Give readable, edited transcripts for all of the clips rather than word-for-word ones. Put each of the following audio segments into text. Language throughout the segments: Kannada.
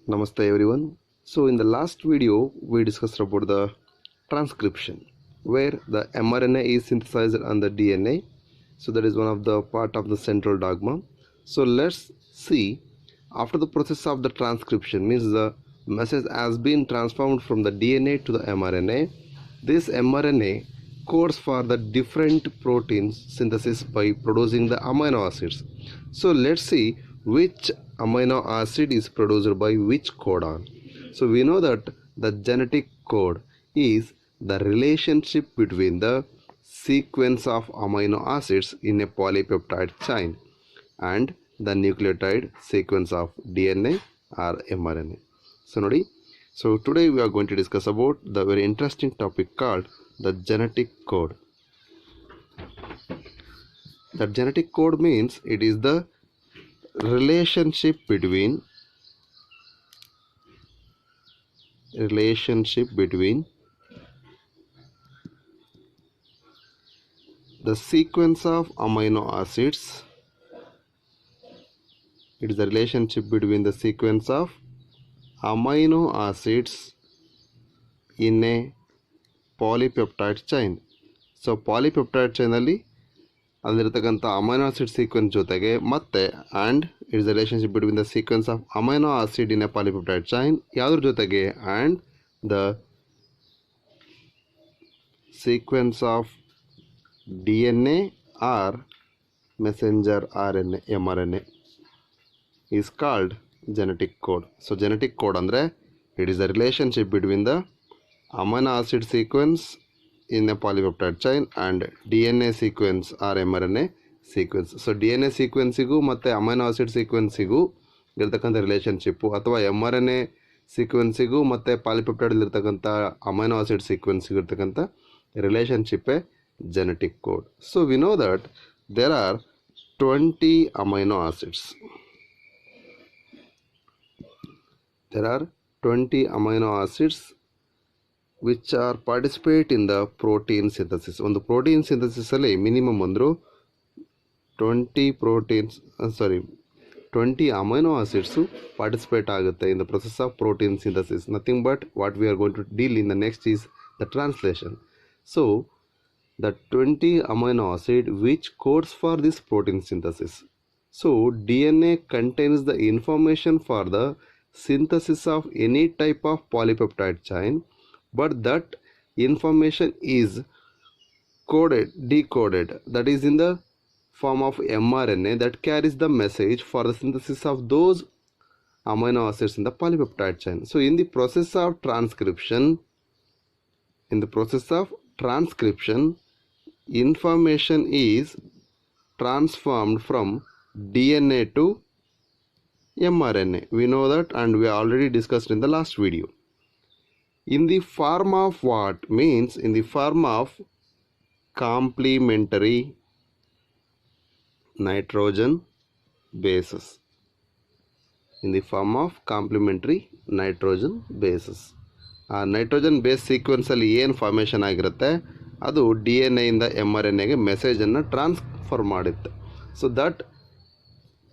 Namaste everyone. So in the last video we discussed about the transcription where the mRNA is synthesized on the DNA. So that is one of the part of the central dogma. So let's see, after the process of the transcription means the message has been transformed from the DNA to the mRNA. This mRNA codes for the different proteins synthesis by producing the amino acids. So let's see which amino acid is produced by which codon. So we know that the genetic code is the relationship between the sequence of amino acids in a polypeptide chain and the nucleotide sequence of DNA or mRNA. So today we are going to discuss about the very interesting topic called the genetic code. The genetic code means it is the relationship between the sequence of amino acids. It is the relationship between the sequence of amino acids in a polypeptide chain. So polypeptide chain ಅಲ್ಲಿ ಅಲ್ಲಿರತಕ್ಕಂಥ ಅಮೈನೋ ಆಸಿಡ್ ಸೀಕ್ವೆನ್ಸ್ ಜೊತೆಗೆ ಮತ್ತೆ and it's the relationship between the sequence of amino acid in a polypeptide chain ಯಾವುದ್ರ ಜೊತೆಗೆ and the sequence of D N A or messenger R N A M R N A is called genetic code. So genetic code ಅಂದರೆ it is the relationship between the amino acid sequence in a polypeptide chain and DNA sequence or mRNA sequence. So D N A ಸೀಕ್ವೆನ್ಸಿಗೂ ಮತ್ತು ಅಮೈನೋ ಆಸಿಡ್ ಸೀಕ್ವೆನ್ಸಿಗೂ ಇರ್ತಕ್ಕಂಥ ರಿಲೇಷನ್ಶಿಪ್ಪು ಅಥವಾ mRNA ಸೀಕ್ವೆನ್ಸಿಗೂ ಮತ್ತು ಪಾಲಿಪೆಪ್ಟೈಡಲ್ಲಿರ್ತಕ್ಕಂಥ ಅಮೈನೋ ಆಸಿಡ್ ಸೀಕ್ವೆನ್ಸಿಗೂ ಇರ್ತಕ್ಕಂಥ ರಿಲೇಷನ್ಶಿಪ್ಪೇ genetic code. So we know that there are 20 amino acids. There are 20 amino acids which are participate in the protein synthesis. ಒಂದು ಪ್ರೋಟೀನ್ ಸಿಂಥಸಿಸಲ್ಲಿ ಮಿನಿಮಮ್ ಅಂದರೂ 20 ಅಮೈನೋ ಆಸಿಡ್ಸು ಪಾರ್ಟಿಸಿಪೇಟ್ ಆಗುತ್ತೆ in the process of protein synthesis. Nothing but what we are going to deal in the next is the translation. So the 20 amino acid which codes for this protein synthesis. So D N A contains the information for the synthesis of any type of polypeptide chain, but that information is decoded, that is in the form of mRNA that carries the message for the synthesis of those amino acids in the polypeptide chain. So in the process of transcription, information is transformed from DNA to mRNA. We know that and we already discussed in the last video. In the form of what? Means in the form of complementary nitrogen bases. In the form of complementary nitrogen bases. ಆ ನೈಟ್ರೋಜನ್ ಬೇಸ್ ಸೀಕ್ವೆನ್ಸಲ್ಲಿ ಏನು ಫಾರ್ಮೇಷನ್ ಆಗಿರುತ್ತೆ ಅದು ಡಿ ಎನ್ ಎಯಿಂದ ಎಮ್ ಆರ್ ಎನ್ ಎಗೆ ಮೆಸೇಜನ್ನು ಟ್ರಾನ್ಸ್ಫರ್ ಮಾಡುತ್ತೆ. So that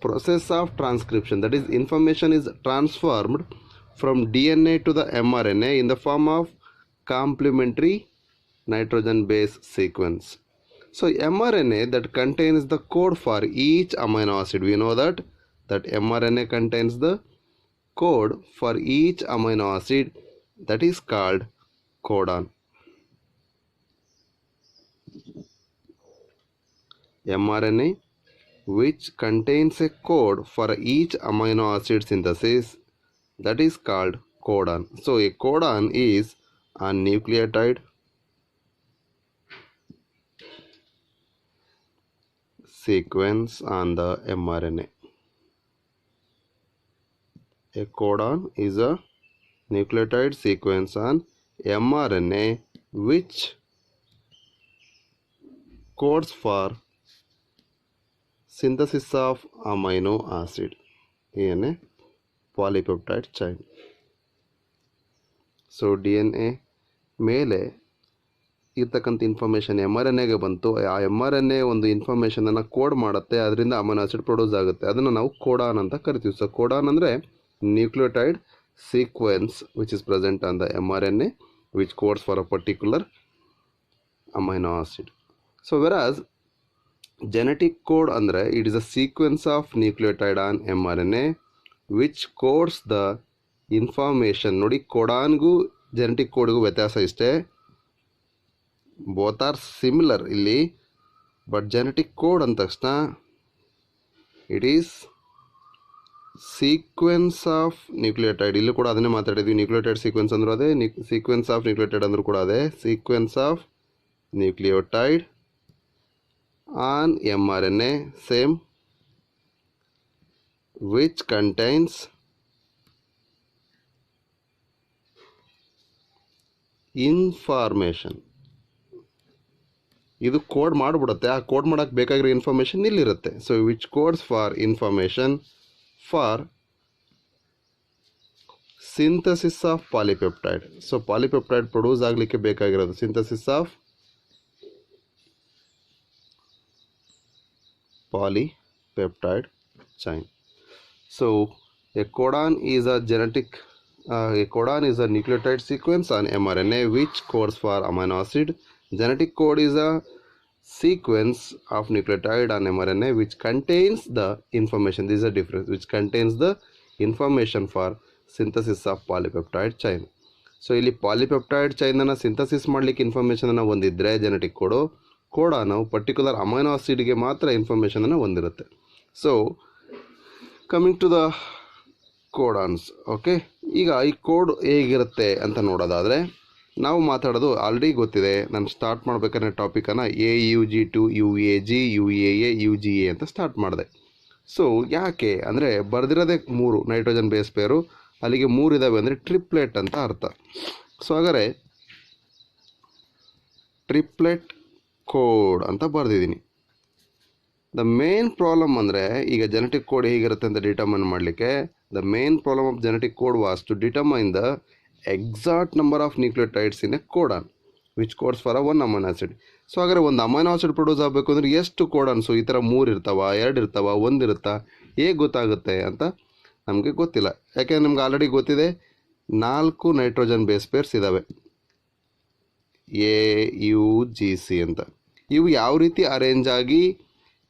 process of transcription, that is information is transformed from DNA to the mRNA in the form of complementary nitrogen base sequence. So mRNA that contains the code for each amino acid. We know that mRNA contains the code for each amino acid, that is called codon. mRNA which contains a code for each amino acid synthesis, that is called codon. So a codon is a nucleotide sequence on the mRNA. A codon is a nucleotide sequence on mRNA which codes for synthesis of amino acid in a polypeptide chain. So D N A ಮೇಲೆ ಇರ್ತಕ್ಕಂಥ ಇನ್ಫಾರ್ಮೇಷನ್ ಎಮ್ ಆರ್ ಎನ್ ಎಗೆ ಬಂತು. ಆ ಎಮ್ ಆರ್ ಎನ್ ಎ ಒಂದು ಇನ್ಫಾರ್ಮೇಷನನ್ನು ಕೋಡ್ ಮಾಡುತ್ತೆ, ಅದರಿಂದ ಅಮೈನೋ ಆಸಿಡ್ ಪ್ರೊಡ್ಯೂಸ್ ಆಗುತ್ತೆ. ಅದನ್ನು ನಾವು ಕೋಡಾನ್ ಅಂತ ಕರಿತೀವಿ. ಸೊ ಕೋಡಾನ್ ಅಂದರೆ nucleotide sequence which is present on the mRNA which codes for a particular amino acid. So whereas genetic code andre it is a sequence of nucleotide on mRNA which codes the information. ನೋಡಿ ಕೋಡಾನ್ಗೂ ಜೆನೆಟಿಕ್ ಕೋಡ್ಗೂ ವ್ಯತ್ಯಾಸ ಇಷ್ಟೇ, ಬೋತ್ ಆರ್ ಸಿಮಿಲರ್ ಇಲ್ಲಿ, ಬಟ್ ಜೆನೆಟಿಕ್ ಕೋಡ್ ಅಂದ ತಕ್ಷಣ it is sequence of nucleotide. ಇಲ್ಲೂ ಕೂಡ ಅದನ್ನೇ ಮಾತಾಡಿದ್ವಿ, ನ್ಯೂಕ್ಲಿಯೋಟೈಡ್ ಸೀಕ್ವೆನ್ಸ್ ಅಂದರೂ ಅದೇ, ಸೀಕ್ವೆನ್ಸ್ ಆಫ್ ನ್ಯೂಕ್ಲಿಯೋಟೈಡ್ ಅಂದರೂ ಕೂಡ ಅದೇ, sequence of nucleotide on mRNA same which contains information. ಇದು ಕೋಡ್ ಮಾಡಿಬಿಡುತ್ತೆ, ಆ ಕೋಡ್ ಮಾಡೋಕ್ಕೆ ಬೇಕಾಗಿರೋ ಇನ್ಫಾರ್ಮೇಷನ್ ಇಲ್ಲಿರುತ್ತೆ. So which codes for information for synthesis of polypeptide. So polypeptide produce ಆಗಲಿಕ್ಕೆ ಬೇಕಾಗಿರೋದು synthesis of polypeptide chain. So a codon is a nucleotide sequence on mRNA which codes for amino acid. Genetic code is a sequence of nucleotide on mRNA which contains the information. This is a difference, which contains the information for synthesis of polypeptide chain. So ಇಲ್ಲಿ ಪಾಲಿಪೆಪ್ಟೈಡ್ ಚೈನನ್ನು ಸಿಂಥಸಿಸ್ ಮಾಡಲಿಕ್ಕೆ ಇನ್ಫಾರ್ಮೇಷನನ್ನು ಹೊಂದಿದ್ರೆ ಜೆನೆಟಿಕ್ ಕೋಡಾನು ಪರ್ಟಿಕ್ಯುಲರ್ ಅಮೈನೋ ಆಸಿಡ್ಗೆ ಮಾತ್ರ ಇನ್ಫಾರ್ಮೇಷನನ್ನು ಹೊಂದಿರುತ್ತೆ. So coming to the codons. Okay, ಈಗ ಈ ಕೋಡ್ ಹೇಗಿರುತ್ತೆ ಅಂತ ನೋಡೋದಾದರೆ ನಾವು ಮಾತಾಡೋದು ಆಲ್ರೆಡಿ ಗೊತ್ತಿದೆ. ನಾನು ಸ್ಟಾರ್ಟ್ ಮಾಡಬೇಕಾದ್ರೆ ಟಾಪಿಕನ್ನು AUG2 UAG UAA UGA ಅಂತ ಸ್ಟಾರ್ಟ್ ಮಾಡಿದೆ. ಸೊ ಯಾಕೆ ಅಂದರೆ ಬರೆದಿರೋದೇ 3 ನೈಟ್ರೋಜನ್ ಬೇಸ್ ಪೇರು, ಅಲ್ಲಿಗೆ 3 ಇದ್ದಾವೆ ಅಂದರೆ ಟ್ರಿಪ್ಲೆಟ್ ಅಂತ ಅರ್ಥ. ಸೊ ಹಾಗಾದರೆ ಟ್ರಿಪ್ಲೆಟ್ ಕೋಡ್ ಅಂತ ಬರೆದಿದ್ದೀನಿ. ದ ಮೇನ್ ಪ್ರಾಬ್ಲಮ್ ಅಂದರೆ ಈಗ ಜೆನೆಟಿಕ್ ಕೋಡ್ ಹೇಗಿರುತ್ತೆ ಅಂತ ಡಿಟರ್ಮೈನ್ ಮಾಡಲಿಕ್ಕೆ, the main problem of genetic code was to determine the exact number of nucleotides in a codon which codes for one amino acid. So ಹಾಗಾದರೆ ಒಂದು ಅಮೈನೋ ಆಸಿಡ್ ಪ್ರೊಡ್ಯೂಸ್ ಆಗಬೇಕು ಅಂದರೆ ಎಷ್ಟು ಕೋಡಾನ್ಸು, ಈ ಥರ 3 ಇರ್ತಾವ, 2 ಇರ್ತಾವ, 1 ಇರುತ್ತಾ, ಹೇಗೆ ಗೊತ್ತಾಗುತ್ತೆ ಅಂತ ನಮಗೆ ಗೊತ್ತಿಲ್ಲ. ಯಾಕೆಂದರೆ ನಿಮ್ಗೆ ಆಲ್ರೆಡಿ ಗೊತ್ತಿದೆ 4 ನೈಟ್ರೋಜನ್ ಬೇಸ್ ಪೇರ್ಸ್ ಇದ್ದಾವೆ AUGC ಅಂತ. ಇವು ಯಾವ ರೀತಿ ಅರೇಂಜ್ ಆಗಿ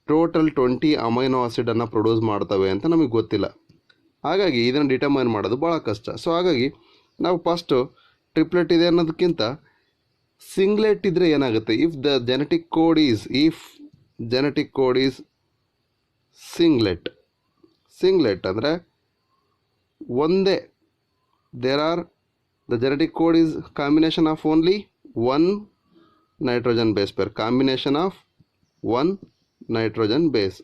ಟೋಟಲ್ 20 ಅಮೈನೋ ಆಸಿಡನ್ನು ಪ್ರೊಡ್ಯೂಸ್ ಮಾಡ್ತವೆ ಅಂತ ನಮಗೆ ಗೊತ್ತಿಲ್ಲ. ಹಾಗಾಗಿ ಇದನ್ನು ಡಿಟರ್ಮೈನ್ ಮಾಡೋದು ಭಾಳ ಕಷ್ಟ. ಸೊ ಹಾಗಾಗಿ ನಾವು ಫಸ್ಟು ಟ್ರಿಪ್ಲೆಟ್ ಇದೆ ಅನ್ನೋದಕ್ಕಿಂತ ಸಿಂಗ್ಲೆಟ್ ಇದ್ದರೆ ಏನಾಗುತ್ತೆ, if genetic code is singlet ಅಂದರೆ ಒಂದೇ, the genetic code is combination of only 1 nitrogen base pair, combination of 1 nitrogen base.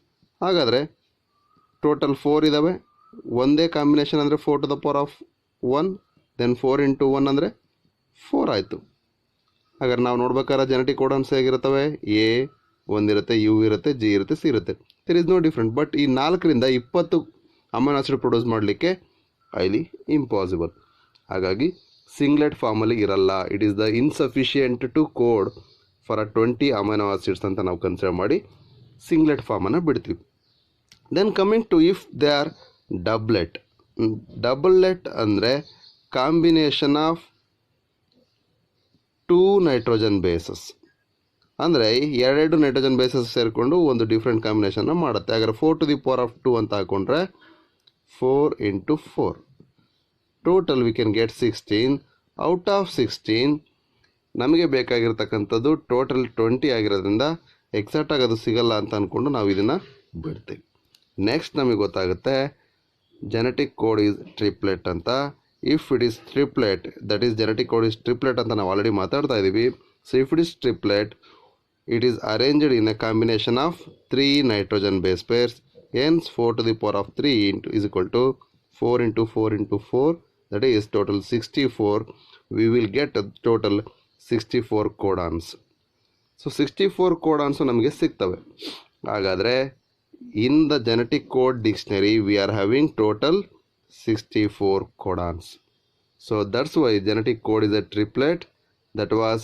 ಹಾಗಾದರೆ ಟೋಟಲ್ 4 ಇದ್ದಾವೆ, ಒಂದೇ ಕಾಂಬಿನೇಷನ್ ಅಂದರೆ 4 to the power of 1, then 4 into 1 ಅಂದರೆ 4 ಆಯಿತು. ಹಾಗಾದ್ರೆ ನಾವು ನೋಡ್ಬೇಕಾದ್ರೆ ಜೆನೆಟಿಕ್ ಕೋಡನ್ಸ್ ಹೇಗಿರುತ್ತವೆ, A 1 ಇರುತ್ತೆ, U ಇರುತ್ತೆ, G ಇರುತ್ತೆ, C ಇರುತ್ತೆ. There is no different. But ಈ 4ರಿಂದ 20 ಅಮೈನೋ ಆಸಿಡ್ ಪ್ರೊಡ್ಯೂಸ್ ಮಾಡಲಿಕ್ಕೆ ಹೈಲಿ ಇಂಪಾಸಿಬಲ್. ಹಾಗಾಗಿ ಸಿಂಗ್ಲೆಟ್ ಫಾರ್ಮಲ್ಲಿ ಇರಲ್ಲ. It is the insufficient to code for 20 amino ಆಸಿಡ್ಸ್ ಅಂತ ನಾವು ಕನ್ಸಿಡರ್ ಮಾಡಿ ಸಿಂಗ್ಲೆಟ್ ಫಾರ್ಮನ್ನು ಬಿಡ್ತೀವಿ. Then coming to if they are doublet ಅಂದರೆ ಕಾಂಬಿನೇಷನ್ ಆಫ್ 2 ನೈಟ್ರೋಜನ್ ಬೇಸಸ್, ಅಂದರೆ 2 ನೈಟ್ರೋಜನ್ ಬೇಸಸ್ ಸೇರಿಕೊಂಡು ಒಂದು ಡಿಫ್ರೆಂಟ್ ಕಾಂಬಿನೇಷನ್ನ ಮಾಡುತ್ತೆ. ಹಾಗಾದ್ರೆ 4 to the power of 2 ಅಂತ ಹಾಕೊಂಡ್ರೆ 4 into 4 total we can get 16. Out of 16 ನಮಗೆ ಬೇಕಾಗಿರ್ತಕ್ಕಂಥದ್ದು ಟೋಟಲ್ 20 ಆಗಿರೋದ್ರಿಂದ ಎಕ್ಸಾಕ್ಟಾಗಿ ಅದು ಸಿಗಲ್ಲ ಅಂತ ಅಂದ್ಕೊಂಡು ನಾವು ಇದನ್ನು ಬಿಡ್ತೀವಿ. ನೆಕ್ಸ್ಟ್ ನಮಗೆ ಗೊತ್ತಾಗುತ್ತೆ ಜೆನೆಟಿಕ್ ಕೋಡ್ ಈಸ್ ಟ್ರಿಪ್ಲೆಟ್ ಅಂತ. If it is triplet, that is genetic code is triplet ಅಂತ ನಾವು ಆಲ್ರೆಡಿ ಮಾತಾಡ್ತಾ ಇದ್ದೀವಿ. So if it is triplet, it is arranged in a combination of 3 nitrogen base pairs. hence 4 to the power of 3 is equal to 4 into 4 into 4, that is total 64. We will get total 64 codons. So 64 codons ನಮಗೆ ಸಿಗ್ತವೆ. ಹಾಗಾದರೆ in the genetic code dictionary we are having total 64 codons. So that's why genetic code is a triplet. That was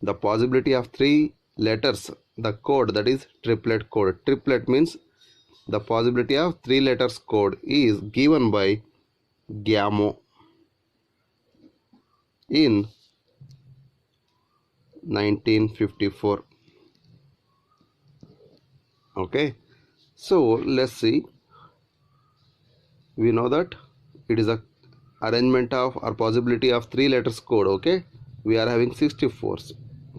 the possibility of 3 letters, the code, that is triplet code. Triplet means the possibility of 3 letters code is given by GAMO in 1954. Okay, so let's see. We know that it is a arrangement of or possibility of 3 letters code. Okay, we are having 64.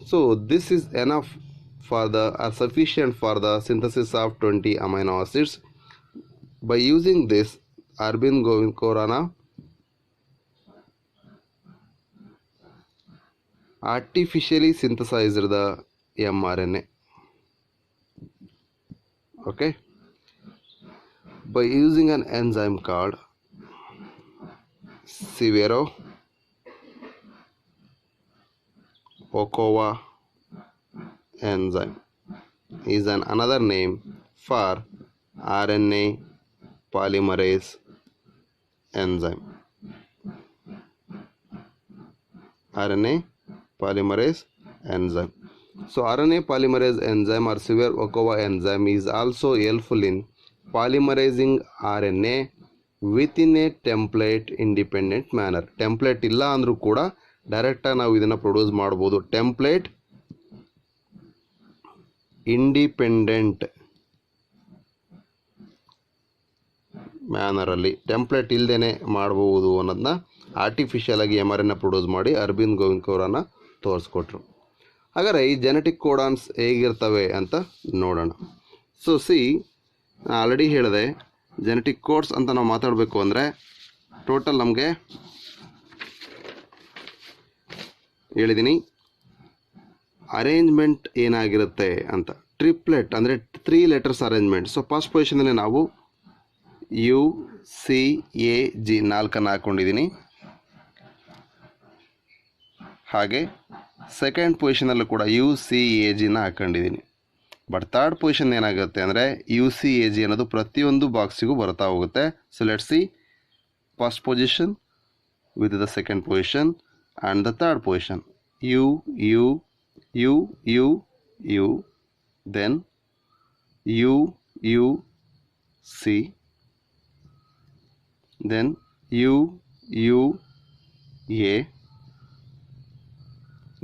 So this is enough for the sufficient for the synthesis of 20 amino acids. By using this, Arvind Govind Khorana artificially synthesized the mRNA. Okay, by using an enzyme called Severo-Ochoa enzyme is another name for RNA polymerase enzyme. RNA polymerase enzyme. So RNA polymerase enzyme or Severo-Ochoa enzyme is also helpful in polymerizing RNA within a template independent manner. Template ಇಲ್ಲ ಅಂದರೂ ಕೂಡ ಡೈರೆಕ್ಟಾಗಿ ನಾವು ಇದನ್ನು ಪ್ರೊಡ್ಯೂಸ್ ಮಾಡ್ಬೋದು. ಟೆಂಪ್ಲೇಟ್ ಇಂಡಿಪೆಂಡೆಂಟ್ ಮ್ಯಾನರಲ್ಲಿ ಟೆಂಪ್ಲೇಟ್ ಇಲ್ಲದೇ ಮಾಡ್ಬೋದು ಅನ್ನೋದನ್ನ ಆರ್ಟಿಫಿಷಿಯಲ್ ಆಗಿ mRNA ಪ್ರೊಡ್ಯೂಸ್ ಮಾಡಿ ಅರವಿಂದ್ ಗೋವಿಂದ್ ಖೋರಾನ ತೋರಿಸ್ಕೊಟ್ರು. ಹಾಗಾದರೆ ಈ ಜೆನೆಟಿಕ್ ಕೋಡಾನ್ಸ್ ಹೇಗಿರ್ತವೆ ಅಂತ ನೋಡೋಣ. ಸೊ ಸಿ, ಆಲ್ರೆಡಿ ಹೇಳಿದೆ, ಜೆನೆಟಿಕ್ ಕೋಡ್ಸ್ ಅಂತ ನಾವು ಮಾತಾಡಬೇಕು ಅಂದರೆ ಟೋಟಲ್ ನಮಗೆ ಹೇಳಿದ್ದೀನಿ ಅರೇಂಜ್ಮೆಂಟ್ ಏನಾಗಿರುತ್ತೆ ಅಂತ. ಟ್ರಿಪ್ಲೆಟ್ ಅಂದರೆ 3 letters ಅರೇಂಜ್ಮೆಂಟ್. ಸೊ ಫಸ್ಟ್ ಪೊಸಿಷನಲ್ಲಿ ನಾವು UCAG 4 ಹಾಕ್ಕೊಂಡಿದ್ದೀನಿ. ಹಾಗೆ ಸೆಕೆಂಡ್ ಪೊಸಿಷನಲ್ಲೂ ಕೂಡ UCAG ಹಾಕ್ಕೊಂಡಿದ್ದೀನಿ. ಬಟ್ ಥರ್ಡ್ ಪೊಸಿಷನ್ ಏನಾಗುತ್ತೆ ಅಂದರೆ UCAG ಅನ್ನೋದು ಪ್ರತಿಯೊಂದು ಬಾಕ್ಸಿಗೂ ಬರ್ತಾ ಹೋಗುತ್ತೆ. So let's see first position with the second position and the third position. U, then UC, then UA,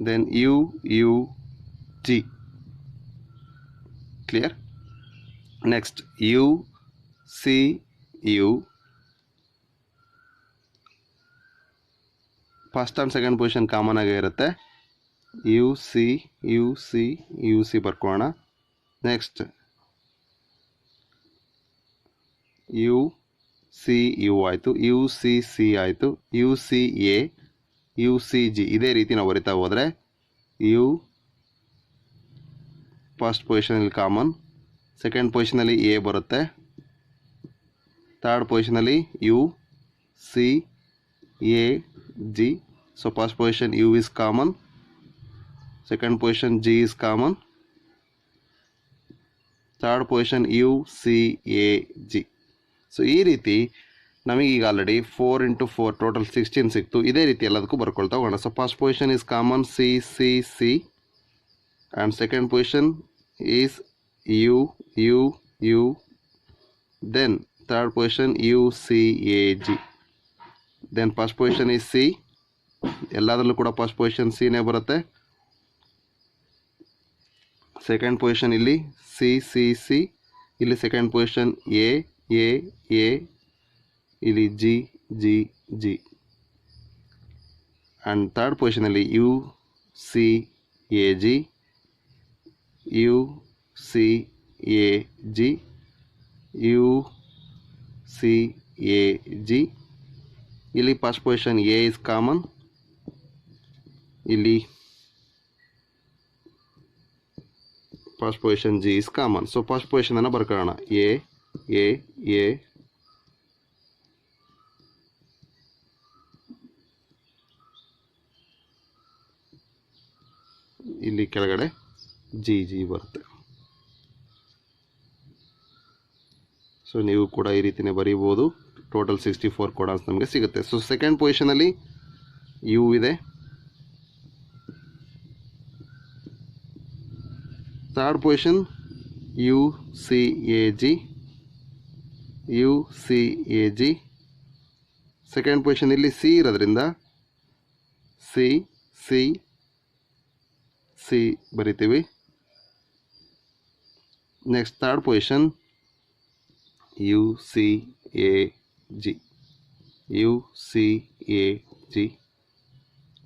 then UG. Clear? Next UCU. First and second position common ಆಗೇ ಇರುತ್ತೆ. UC ಬರ್ಕೊಳ್ಳೋಣ. ನೆಕ್ಸ್ಟ್ UCU ಆಯಿತು, UCC ಆಯಿತು, UCA, UCG. ಇದೇ ರೀತಿ ನಾವು ಬರಿತಾ ಹೋದರೆ ಫಸ್ಟ್ ಪೊಸಿಷನಲ್ಲಿ ಕಾಮನ್, ಸೆಕೆಂಡ್ ಪೊಸಿಷನಲ್ಲಿ A ಬರುತ್ತೆ, ಥರ್ಡ್ ಪೊಸಿಷನಲ್ಲಿ UCAG. So first position U is common, second position G is common, third position UCAG. So ಈ ರೀತಿ ನಮಗೀಗ ಆಲ್ರೆಡಿ 4 × 4 ಟೋಟಲ್ 16 ಸಿಕ್ತು. ಇದೇ ರೀತಿ ಎಲ್ಲದಕ್ಕೂ ಬರ್ಕೊಳ್ತಾ ಹೋಗೋಣ. So first position is common CCC and second position is UU, then third position UCAG, then first position is C. ಎಲ್ಲದರಲ್ಲೂ ಕೂಡ ಫಸ್ಟ್ ಪೊಸಿಷನ್ ಸಿನೇ ಬರುತ್ತೆ. ಸೆಕೆಂಡ್ ಪೊಸಿಷನ್ ಇಲ್ಲಿ CCC, ಇಲ್ಲಿ ಸೆಕೆಂಡ್ ಪೊಸಿಷನ್ A, ಇಲ್ಲಿ G ಆ್ಯಂಡ್ ಥರ್ಡ್ ಪೊಸಿಷನಲ್ಲಿ UCAG, ಇಲ್ಲಿ first position A is common, ಇಲ್ಲಿ first position G is common. So first ಪೊಸಿಷನನ್ನು ಬರ್ಕೊಳ್ಳೋಣ. A, ಇಲ್ಲಿ ಕೆಳಗಡೆ G ಬರುತ್ತೆ. ಸೊ ನೀವು ಕೂಡ ಈ ರೀತಿಯೇ ಬರೀಬೋದು. ಟೋಟಲ್ 64 ಕೋಡಾನ್ಸ್ ನಮಗೆ ಸಿಗುತ್ತೆ. ಸೊ ಸೆಕೆಂಡ್ ಪೊಸಿಷನಲ್ಲಿ U ಇದೆ, third position UCAG, second position ಇಲ್ಲಿ ಸಿ ಇರೋದ್ರಿಂದ ಸಿ ಸಿ ಸಿ ಬರಿತೀವಿ. Next third position U C A G, U C A G.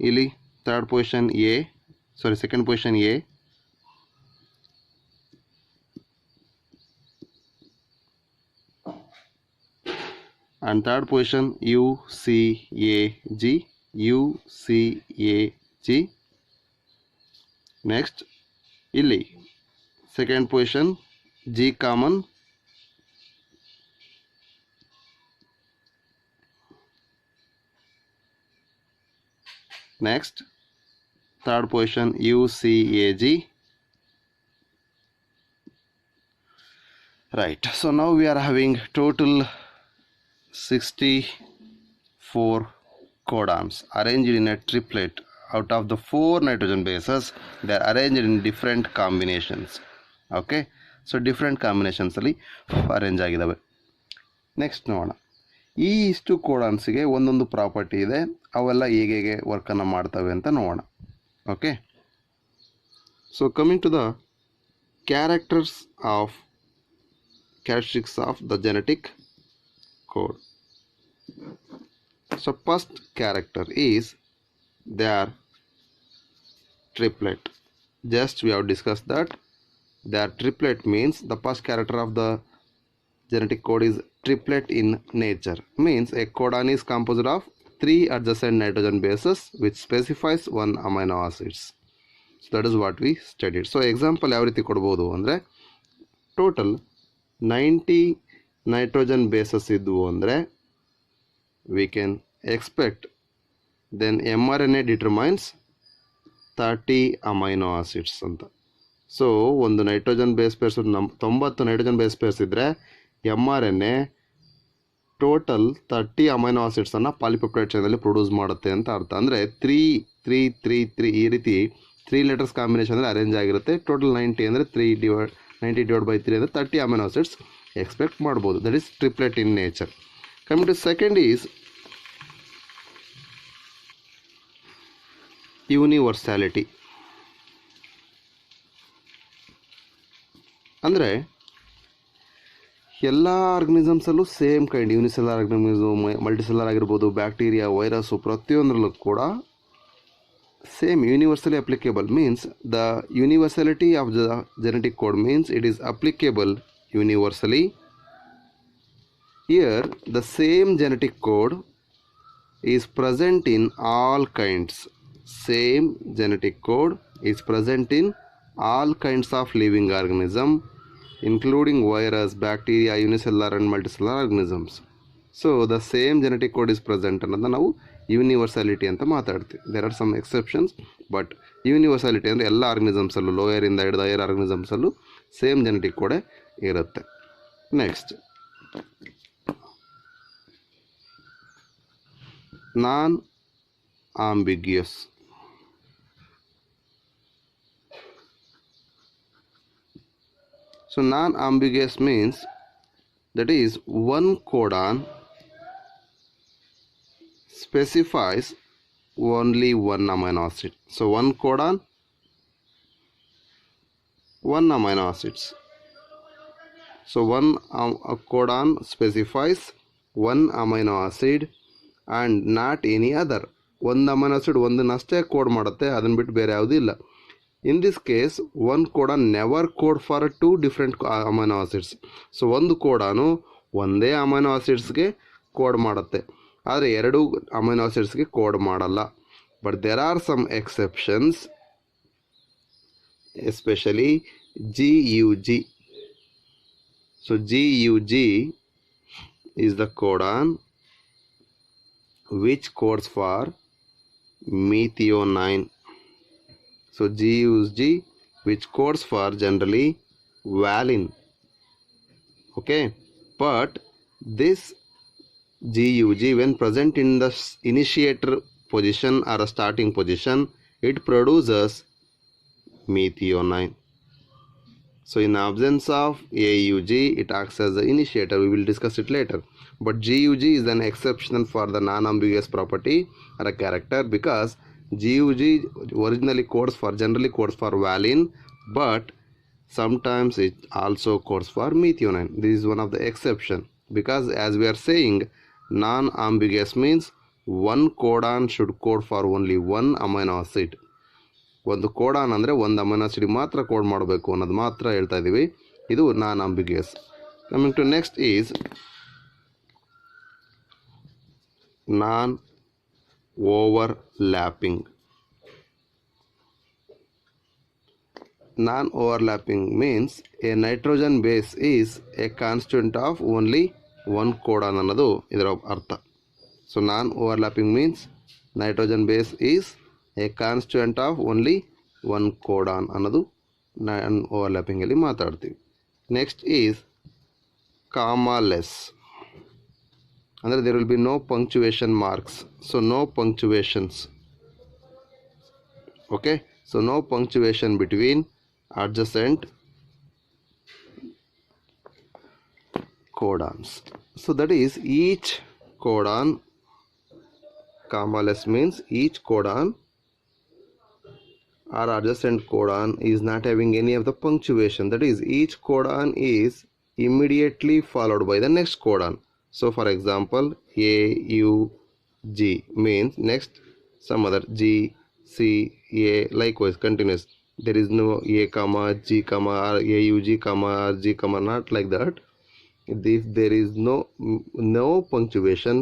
ಇಲ್ಲಿ third position A, sorry second position A, and third position U C A G, U C A G. Next ಇಲ್ಲಿ second position G common, next third position U C A G. Right, so now we are having total 64 codons arranged in a triplet. Out of the 4 nitrogen bases, they are arranged in different combinations. Okay, so different combinations ಅಲ್ಲಿ ಅರೇಂಜ್ ಆಗಿದ್ದಾವೆ. ನೆಕ್ಸ್ಟ್ ನೋಡೋಣ, ಈ ಇಷ್ಟು ಕೋಡಾನ್ಸ್ಗೆ ಒಂದೊಂದು ಪ್ರಾಪರ್ಟಿ ಇದೆ, ಅವೆಲ್ಲ ಹೇಗೆ ವರ್ಕನ್ನು ಮಾಡ್ತವೆ ಅಂತ ನೋಡೋಣ. Okay, so coming to the characteristics of the genetic code. So first character is they are triplet. Just we have discussed that they are triplet means the first character of the genetic code is triplet in nature, means a codon is composed of 3 adjacent nitrogen bases which specifies 1 amino acids. So that is what we studied. So example ಯಾವ ರೀತಿ ಕೊಡಬಹುದು ಅಂದರೆ, ಟೋಟಲ್ 90 nitrogen bases ಇದ್ವು ಅಂದರೆ we can expect then mRNA determines 30 amino acids ಅಂತ. ಸೊ ಒಂದು nitrogen base pairs 90 nitrogen base pairs ಇದ್ದರೆ mRNA ಟೋಟಲ್ 30 ಅಮೈನೋ ಆಸಿಡ್ಸನ್ನು ಪಾಲಿಪೆಪ್ಟೈಡ್ ಚೈನಲ್ಲಿ ಪ್ರೊಡ್ಯೂಸ್ ಮಾಡುತ್ತೆ ಅಂತ ಅರ್ಥ. ಅಂದರೆ 3 ಈ ರೀತಿ 3 ಲೆಟರ್ಸ್ ಕಾಂಬಿನೇಷನ್ ಅಂದರೆ ಅರೇಂಜ್ ಆಗಿರುತ್ತೆ. ಟೋಟಲ್ 90 ಅಂದರೆ 90 ಡಿವೈಡ್ ಬೈ 3 ಅಂದರೆ 30 ಅಮೈನೋ ಆಸಿಡ್ಸ್ ಎಕ್ಸ್ಪೆಕ್ಟ್ ಮಾಡ್ಬೋದು. That is triplet in nature. Coming to second is universality. ಅಂದರೆ ಎಲ್ಲ ಆರ್ಗನಿಸಮ್ಸಲ್ಲೂ same kind, unicellular organism, multicellular ಆಗಿರ್ಬೋದು, ಬ್ಯಾಕ್ಟೀರಿಯಾ, ವೈರಸ್ಸು, ಪ್ರತಿಯೊಂದರಲ್ಲೂ ಕೂಡ same universally applicable. Means the universality of the genetic code means it is applicable universally. Here the same genetic code is present in all kinds. Same genetic code is present in all kinds of living organism, including virus, bacteria, unicellular and multicellular organisms. So the same genetic code is present ಅನ್ನೋದನ್ನ ನಾವು ಯೂನಿವರ್ಸಾಲಿಟಿ ಅಂತ ಮಾತಾಡ್ತೀವಿ. There are some exceptions, but universality ಅಂದರೆ ಎಲ್ಲ ಆರ್ಗನಿಸಮ್ಸಲ್ಲೂ, ಲೋಯರಿಂದ ಹಿಡಿದು ಹೈಯರ್ ಆರ್ಗನಿಸಮ್ಸಲ್ಲೂ ಸೇಮ್ ಜೆನೆಟಿಕ್ ಕೋಡೆ ಇರುತ್ತೆ. Next non ambiguous. So non-ambiguous means that is one codon specifies only one amino acid. So one codon, one amino acids. So one codon specifies one amino acid and not any other. ಒಂದು ಅಮೈನೋ ಆಸಿಡ್ ಒಂದನ್ನಷ್ಟೇ ಕೋಡ್ ಮಾಡುತ್ತೆ, ಅದನ್ನು ಬಿಟ್ಟು ಬೇರೆ ಯಾವುದೂ ಇಲ್ಲ. In this case, one codon never code for 2 different amino acids. So ಒಂದು ಕೋಡಾನು ಒಂದೇ ಅಮೈನೋ ಆಸಿಡ್ಸ್ಗೆ ಕೋಡ್ ಮಾಡುತ್ತೆ, ಆದರೆ 2 ಅಮೈನೋ ಆಸಿಡ್ಸ್ಗೆ ಕೋಡ್ ಮಾಡಲ್ಲ. But there are some exceptions, especially GUG. So GUG is the codon which codes for methionine. So GUG which codes for generally valine. Okay, but this GUG when present in the initiator position or a starting position, it produces methionine. So in absence of AUG, it acts as the initiator. We will discuss it later. But GUG is an exception for the non-ambiguous property or a character, because GUG generally codes for valine, but sometimes it also codes for methionine. This is one of the exception, because as we are saying, non-ambiguous means one codon should code for only one amino acid. ಒಂದು ಕೋಡಾನ್ ಅಂದರೆ ಒಂದು ಅಮೈನೋ ಆಸಿಡ್ ಮಾತ್ರ ಕೋಡ್ ಮಾಡಬೇಕು ಅನ್ನೋದು ಮಾತ್ರ ಹೇಳ್ತಾ ಇದ್ದೀವಿ. ಇದು non ambiguous. Coming to next is non overlapping. Non overlapping means a nitrogen base is a constituent of only one codon ಅನ್ನೋದು ಇದರ ಅರ್ಥ. So non overlapping means nitrogen base is a constituent of only one codon ಅನ್ನೋದು ನಾನ್ ಓವರ್ಲ್ಯಾಪಿಂಗ್ ಅಲ್ಲಿ ಮಾತಾಡ್ತೀವಿ. ನೆಕ್ಸ್ಟ್ ಈಸ್ ಕಾಮಾಲೆಸ್ ಅಂದರೆ there will be no punctuation marks, so no punctuations. Okay, so no punctuation between adjacent codons. So that is each codon, comma-less means each codon or adjacent codon is not having any of the punctuation. That is, each codon is immediately followed by the next codon. So for example, A, U, G means next some other G, C, A, likewise continuous. There is no A comma G comma or A U G comma or G comma, not like that. If there is no punctuation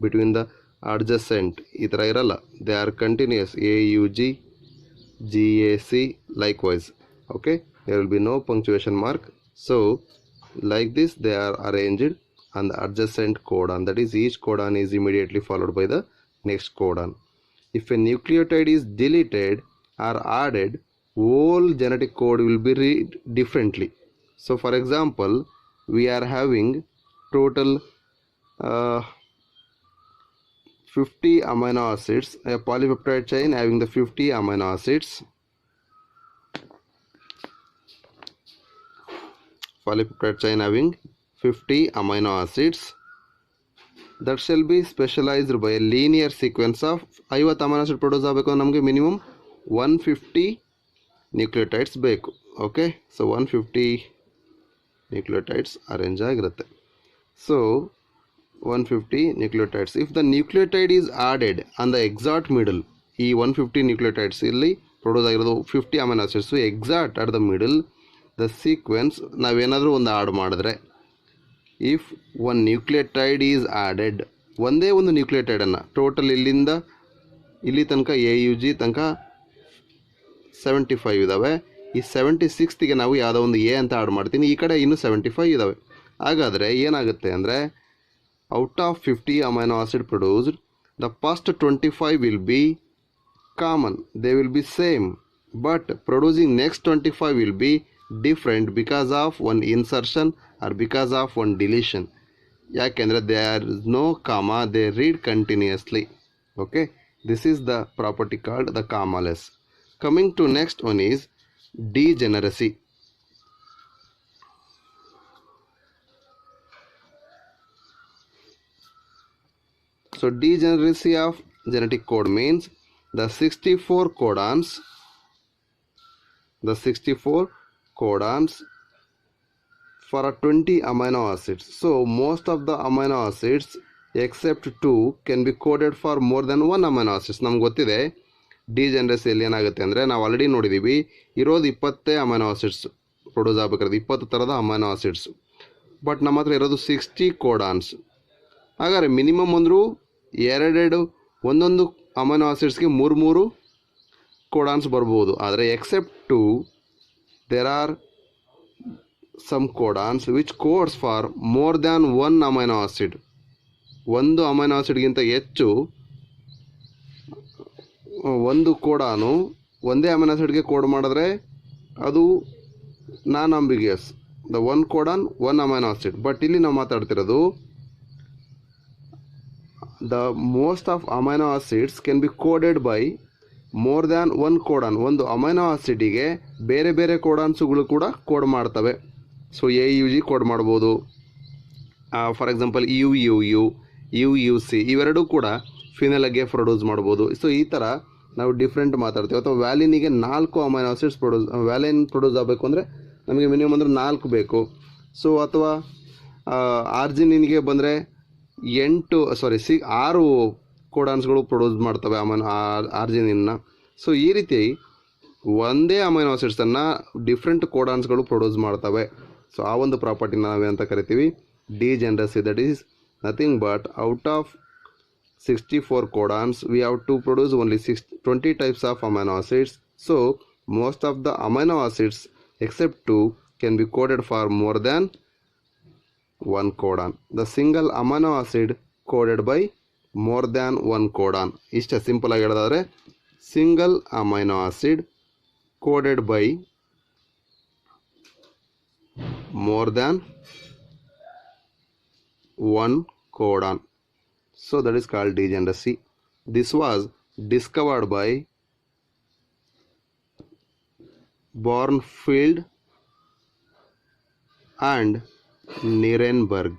between the adjacent, itara iralla, they are continuous. A U G, GAC, likewise. Okay, there will be no punctuation mark. So like this they are arranged on the adjacent codon. That is, each codon is immediately followed by the next codon. If a nucleotide is deleted or added, whole genetic code will be read differently. So for example, we are having total 50 amino acids, a polypeptide chain having the 50 amino acids. Polypeptide chain having 50 amino acids that shall be specialized by a linear sequence of 50 amino acid produce ಆಗಬೇಕು. ನಮಗೆ ಮಿನಿಮಮ್ 150 ನ್ಯೂಕ್ಲಿಯೋಟೈಡ್ಸ್ ಬೇಕು. ಓಕೆ, ಸೊ 150 ನ್ಯೂಕ್ಲಿಯೋಟೈಡ್ಸ್ ಅರೇಂಜ್ ಆಗಿರುತ್ತೆ. So 150 nucleotides. If the nucleotide is added on the exact middle, ಈ 150 nucleotides ಇಲ್ಲಿ ಪ್ರೊಡ್ಯೂಸ್ ಆಗಿರೋದು 50 amino acids, exact at the middle the sequence ನಾವೇನಾದರೂ ಒಂದು ಆಡ್ ಮಾಡಿದ್ರೆ, if one nucleotide is added, ಒಂದೇ ಒಂದು ನ್ಯೂಕ್ಲಿಯೋಟೈಡನ್ನು ಟೋಟಲ್ ಇಲ್ಲಿಂದ ಇಲ್ಲಿ ತನಕ AUG ತನಕ 75 ಇದ್ದಾವೆ. ಈ 76ಗೆ ನಾವು ಯಾವುದೋ ಒಂದು A ಅಂತ ಆಡ್ ಮಾಡ್ತೀನಿ, ಈ ಕಡೆ ಇನ್ನೂ 75 ಇದ್ದಾವೆ. ಹಾಗಾದರೆ ಏನಾಗುತ್ತೆ ಅಂದರೆ, out of 50 amino acid produced, the first 25 will be common, they will be same, but producing next 25 will be different because of one insertion or because of one deletion. ಯಾಕೆಂದರೆ there is no comma, they read continuously. Okay, this is the property called the comma-less. Coming to next one is degeneracy. So degeneracy of genetic code means the 64 codons for a 20 amino acids. So most of the amino acids except 2 can be coded for more than one amino acids. ನಮ್ಗೆ ಗೊತ್ತಿದೆ ಡಿಜೆನರಸಿಯಲ್ಲಿ ಏನಾಗುತ್ತೆ ಅಂದರೆ, ನಾವು ಆಲ್ರೆಡಿ ನೋಡಿದ್ದೀವಿ, ಇರೋದು 20 ಅಮೈನೋ ಆಸಿಡ್ಸ್ ಪ್ರೊಡ್ಯೂಸ್ ಆಗಬೇಕಾದ್ರೆ 20 ಥರದ ಅಮೈನೋ ಆಸಿಡ್ಸ್, ಬಟ್ ನಮ್ಮ ಹತ್ರ ಇರೋದು 60 ಕೋಡಾನ್ಸ್. ಹಾಗಾದರೆ ಮಿನಿಮಮ್ ಅಂದರೂ ಒಂದೊಂದು ಅಮೈನೋ ಆಸಿಡ್ಸ್ಗೆ 3 ಕೋಡಾನ್ಸ್ ಬರ್ಬೋದು. ಆದರೆ except to there are some codons which codes for more than one amino acid. ಒಂದು ಅಮೈನೋ ಆಸಿಡ್ಗಿಂತ ಹೆಚ್ಚು ಒಂದು ಕೋಡಾನು ಒಂದೇ ಅಮೈನೋ ಆಸಿಡ್ಗೆ ಕೋಡ್ ಮಾಡಿದ್ರೆ ಅದು non ambiguous, the one codon one amino acid. But ಇಲ್ಲಿ ನಾವು ಮಾತಾಡ್ತಿರೋದು the most of amino acids can be coded by more than one codon, ಒಂದು ಅಮೈನೋ ಆಸಿಡಿಗೆ ಬೇರೆ ಬೇರೆ ಕೋಡಾನ್ಸ್ಗಳು ಕೂಡ ಕೋಡ್ ಮಾಡ್ತವೆ. ಸೊ AUG ಕೋಡ್ ಮಾಡ್ಬೋದು. ಫಾರ್ ಎಕ್ಸಾಂಪಲ್ UUC ಇವೆರಡೂ ಕೂಡ ಫಿನಲ್ಗೆ ಪ್ರೊಡ್ಯೂಸ್ ಮಾಡ್ಬೋದು. ಸೊ ಈ ಥರ ನಾವು ಡಿಫ್ರೆಂಟ್ ಮಾತಾಡ್ತೀವಿ. ಅಥವಾ ವ್ಯಾಲಿನಿಗೆ 4 ಅಮೈನೋ ಆಸಿಡ್ಸ್ ವ್ಯಾಲಿನ್ ಪ್ರೊಡ್ಯೂಸ್ ಆಗಬೇಕು ಅಂದರೆ ನಮಗೆ ಮಿನಿಮಮ್ ಅಂದರೆ 4 ಬೇಕು. ಸೊ ಅಥವಾ ಆರ್ಜಿನಿನ್ಗೆ ಬಂದರೆ 6 ಕೋಡಾನ್ಸ್ಗಳು ಪ್ರೊಡ್ಯೂಸ್ ಮಾಡ್ತವೆ ಆರ್ಜಿನಿನ್ನ. ಸೊ ಈ ರೀತಿ ಒಂದೇ ಅಮೈನೋ ಆಸಿಡ್ಸನ್ನು ಡಿಫ್ರೆಂಟ್ ಕೋಡಾನ್ಸ್ಗಳು ಪ್ರೊಡ್ಯೂಸ್ ಮಾಡ್ತವೆ. ಸೊ ಆ ಒಂದು ಪ್ರಾಪರ್ಟಿನ ನಾವೇನಂತ ಕರಿತೀವಿ, degeneracy. That is nothing but out of 64 codons we have to produce only 20 types of amino acids. So most of the amino acids except 2 can be coded for more than one codon. The single amino acid coded by more than one codon. ಇಷ್ಟೇ ಸಿಂಪಲ್ ಆಗಿ ಹೇಳಿದ್ರೆ single amino acid coded by more than one codon. So that is called degeneracy. This was discovered by Bornfield and Nirenberg.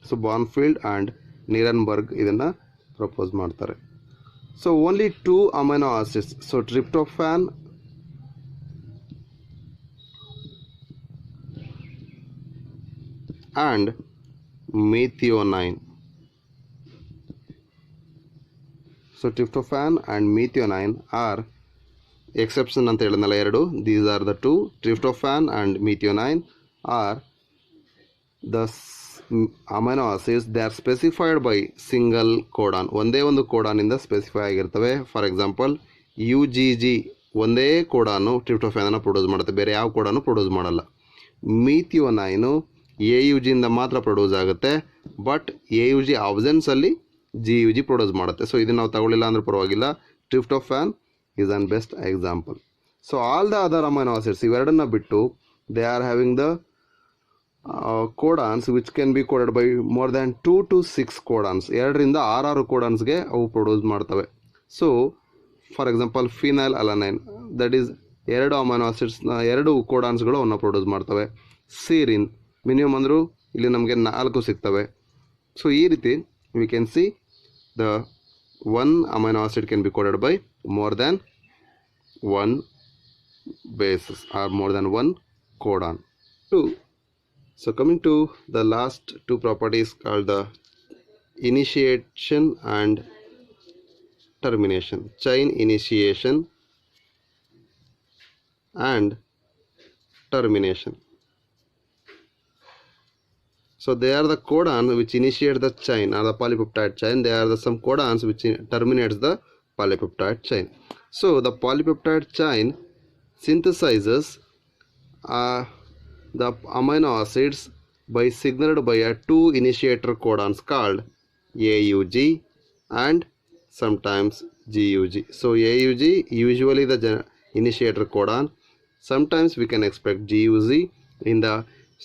So Bornfield and Nirenberg ಇದನ್ನ ಪ್ರಪೋಸ್ ಮಾಡ್ತಾರೆ. So only 2 amino acids, so tryptophan and methionine. So tryptophan and methionine are exception ಅಂತ ಹೇಳಿದ್ನಲ್ಲ ಎರಡು. These are the two. Tryptophan and methionine are the amino acids. They are specified by single codon. ಒಂದೇ ಒಂದು ಕೋಡಾನ್ ಇಂದ ಸ್ಪೆಸಿಫೈ ಆಗಿರ್ತವೆ. ಫಾರ್ ಎಕ್ಸಾಂಪಲ್ UGG ಒಂದೇ ಕೋಡಾನು ಟ್ರಿಪ್ಟೋಫ್ಯಾನ್ ಅನ್ನು ಪ್ರೊಡ್ಯೂಸ್ ಮಾಡುತ್ತೆ, ಬೇರೆ ಯಾವ ಕೋಡಾನು ಪ್ರೊಡ್ಯೂಸ್ ಮಾಡಲ್ಲ. ಮೀಥಿಯೋನೈನು AUG ಇಂದ ಮಾತ್ರ ಪ್ರೊಡ್ಯೂಸ್ ಆಗುತ್ತೆ, ಬಟ್ AUG ಆಬ್ಸೆನ್ಸಲ್ಲಿ GUG ಪ್ರೊಡ್ಯೂಸ್ ಮಾಡುತ್ತೆ. ಸೊ ಇದನ್ನು ನಾವು ತಗೊಳ್ಳಿಲ್ಲ ಅಂದ್ರೆ ಪರವಾಗಿಲ್ಲ. Tryptophan is an best example. So all the other amino acids ಇವೆರಡನ್ನ ಬಿಟ್ಟು they are having the codons which can be coded by more than 2 to 6 codons. 2 ರಿಂದ 6 ಕೋಡಾನ್ಸ್ಗೆ ಅವು ಪ್ರೊಡ್ಯೂಸ್ ಮಾಡ್ತವೆ. So for example phenyl alanine, that is 2 amino ಆಸಿಡ್ಸ್ನ 2 ಕೋಡಾನ್ಸ್ಗಳು ಅವನ್ನ ಪ್ರೊಡ್ಯೂಸ್ ಮಾಡ್ತವೆ. ಸೀರಿನ್ ಮಿನಿಮಮ್ ಅಂದರೂ ಇಲ್ಲಿ ನಮಗೆ 4 ಸಿಗ್ತವೆ. ಸೊ ಈ ರೀತಿ we can see the one amino acid can be coded by more than one bases or more than one codon. So coming to the last 2 properties called the initiation and termination. Chain initiation and termination. So they are the codons which initiate the chain or the polypeptide chain. They are some codons which terminates the polypeptide chain. So the polypeptide chain synthesizes the amino acids by signaled by a 2 initiator codons called AUG and sometimes GUG. So AUG usually the initiator codon. Sometimes we can expect GUG. In the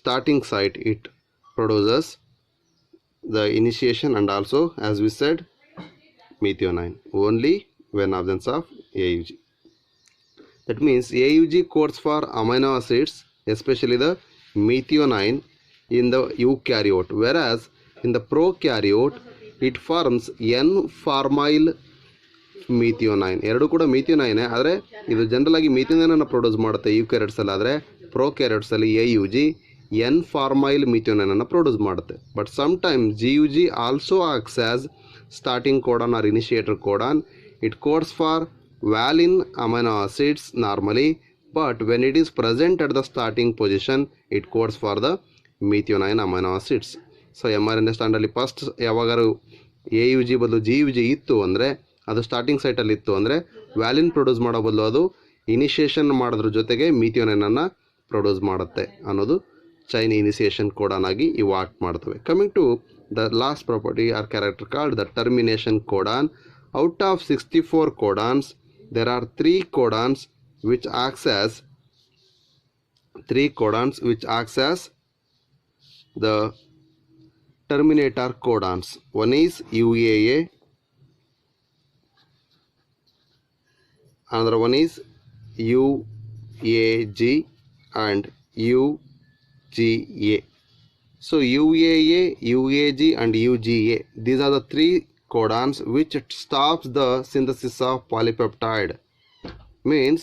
starting site it produces the initiation and also, as we said, methionine only when absence of AUG. That means AUG codes for amino acids, especially the methionine in the eukaryote, whereas in the prokaryote it forms N-formyl methionine. ಎರಡು ಕೂಡ ಮಿಥಿಯೋನೈನ್, ಆದರೆ ಇದು ಜನರಲ್ ಆಗಿ ಮಿಥಿಯೋನೈನ್ ಅನ್ನು ಪ್ರೊಡ್ಯೂಸ್ ಮಾಡುತ್ತೆ ಯೂಕ್ಯಾರಿಯೋಟ್ಸ್ ಅಲ್ಲಿ, ಆದರೆ ಪ್ರೋಕ್ಯಾರಿಯೋಟ್ಸ್ ಅಲ್ಲಿ AUG N-formyl methionine ಅನ್ನು ಪ್ರೊಡ್ಯೂಸ್ ಮಾಡುತ್ತೆ. But sometimes GUG also acts as starting codon or initiator codon. It codes for valine amino acids normally, but when it is present at the starting position it codes for the methionine amino acids. So mRNA ಸ್ಟ್ಯಾಂಡಲ್ಲಿ ಫಸ್ಟ್ ಯಾವಾಗಾರು AUG ಬದಲು GUG ಇತ್ತು ಅಂದರೆ, ಅದು ಸ್ಟಾರ್ಟಿಂಗ್ ಸೈಟಲ್ಲಿ ಇತ್ತು ಅಂದರೆ, ವ್ಯಾಲಿನ್ ಪ್ರೊಡ್ಯೂಸ್ ಮಾಡೋ ಬದಲು ಅದು ಇನಿಷಿಯೇಷನ್ ಮಾಡೋದ್ರ ಜೊತೆಗೆ ಮಿಥಿಯೋನೈನನ್ನು ಪ್ರೊಡ್ಯೂಸ್ ಮಾಡುತ್ತೆ ಅನ್ನೋದು ಚೈನ್ ಇನಿಷಿಯೇಷನ್ ಕೋಡಾನ್ ಆಗಿ ಇವು ಆಕ್ಟ್ ಮಾಡ್ತವೆ. Coming to the last property or character called the termination codon. Out of 64 codons there are 3 codons which acts as the terminator codons. One is UAA, another one is UAG and UGA. So UAA, UAG and UGA, these are the three codons which stops the synthesis of polypeptide. Means,